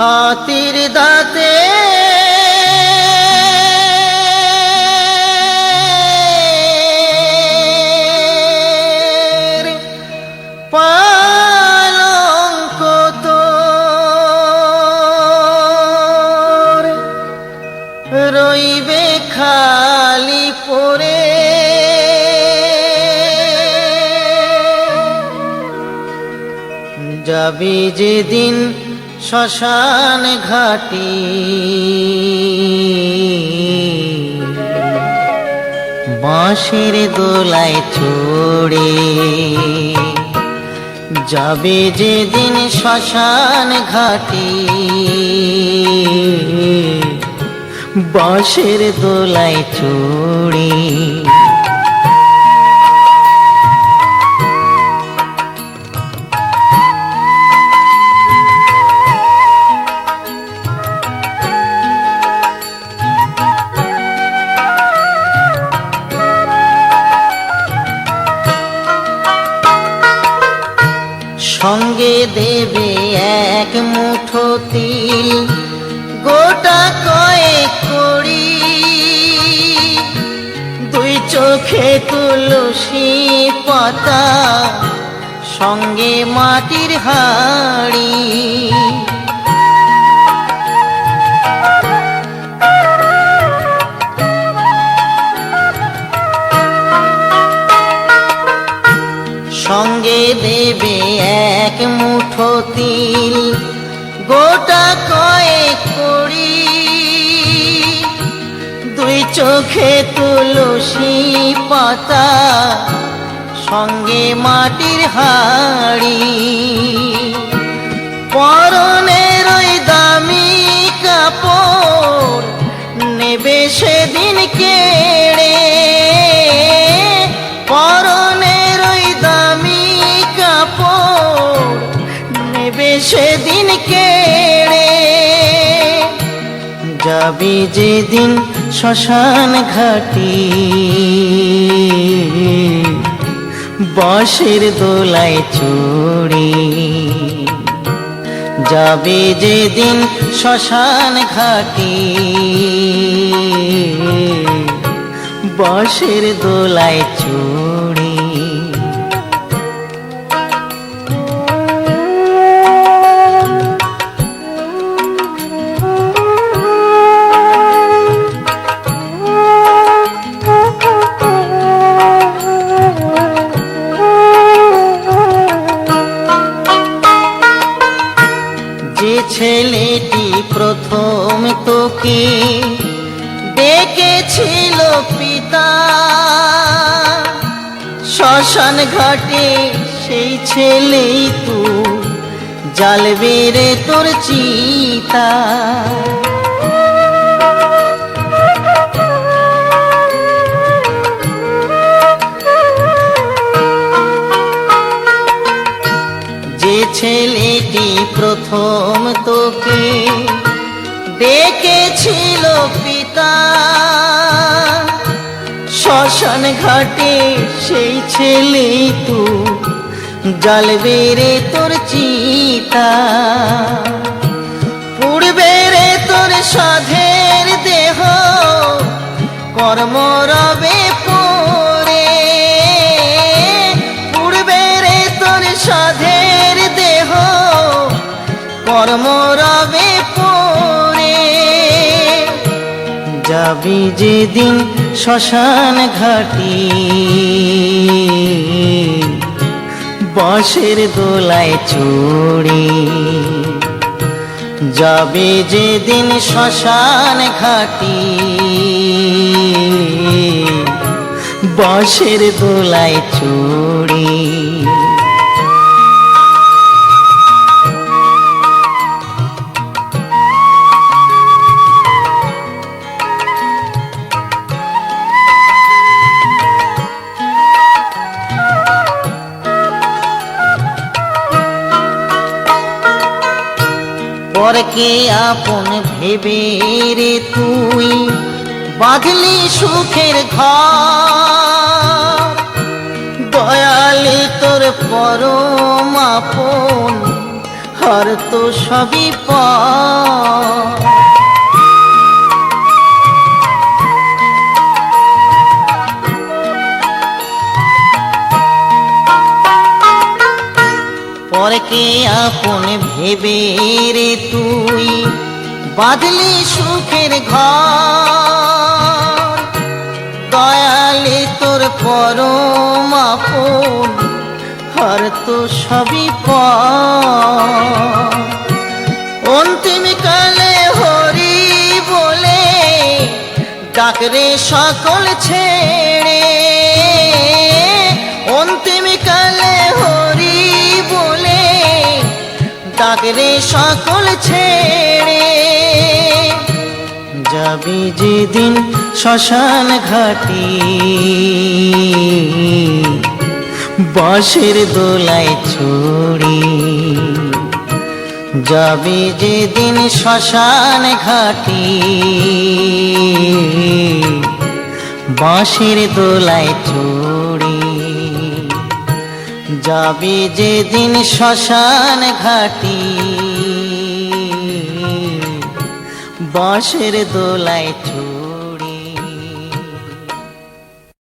হাতির দাঁতে পালঙ্ক তোর রইবে খালি পড়ে, যাবি যেদিন শ্মশান ঘাটি বাঁশের দোলায় চড়ে, যাবে যেদিন শ্মশান ঘাটি বাঁশের দোলায় চড়ে। সঙ্গে দেবে এক মুঠো তিল, গোটা কয়েক কড়ি, দুই চোখে তুলসী পাতা, সঙ্গে মাটির হাঁড়ি। সঙ্গে দেবে এক মুঠো তিল, গোটা কয়েক কড়ি, দুই চোখে তুলসী পাতা, সঙ্গে মাটির হাঁড়ি। পরনের ওই দামি কাপড় নেবে সেদিন কেড়ে, পরনের ওই দামি কাপড় নেবে সেদিন কেড়ে, যাবি যেদিন শ্মশান ঘাটি বাঁশের দোলায় চড়ে, যাবে যেদিন শ্মশান ঘাটি বাঁশের দোলায় চড়ে। যে ছেলেটি প্রথম তোকে ডেকেছিল পিতা, শ্মশান ঘাটে সেই ছেলেই তু জ্বালবে রে তোর চিতা। যে ছেলেটি প্রথম তোকে ডেকেছিল পিতা, শ্মশান ঘাটে সেই ছেলেই তু জ্বালবে রে তোর চিতা। পুড়বে রে তোর সাধের দেহ কর্ম রবে পড়ে, পুড়বে রে তোর সাধের দেহ কর্ম রবে পড়ে, যাবি যেদিন শ্মশান ঘাটি বাঁশের দোলায় চড়ে, যাবে যেদিন শ্মশান ঘাটি বাঁশের দোলায় চড়ে। পরকে আপন ভেবে রে তুই বাঁধলি সুখের ঘর, দয়াল তোর পরম আপন আর তো সবই পর। পরকে আপন ভেবে রে তুই বাঁধলি সুখের ঘর, দয়ালে তোর পরম আপন আর তো সবই পর। অন্তিম কালে হরি বলে ডাকরে সকল ছেড়ে, অন্তিম কালে হরি বলে ডাকরে সকল ছেড়ে। যাবি যেদিন শ্মশান ঘাটি বাঁশের দোলায় ছড়ি, যাবি যেদিন শ্মশান ঘাটি বাঁশের দোলায় ছড়ি, যাবি যেদিন শ্মশান ঘাটি বাঁশের দোলায় ছড়ি।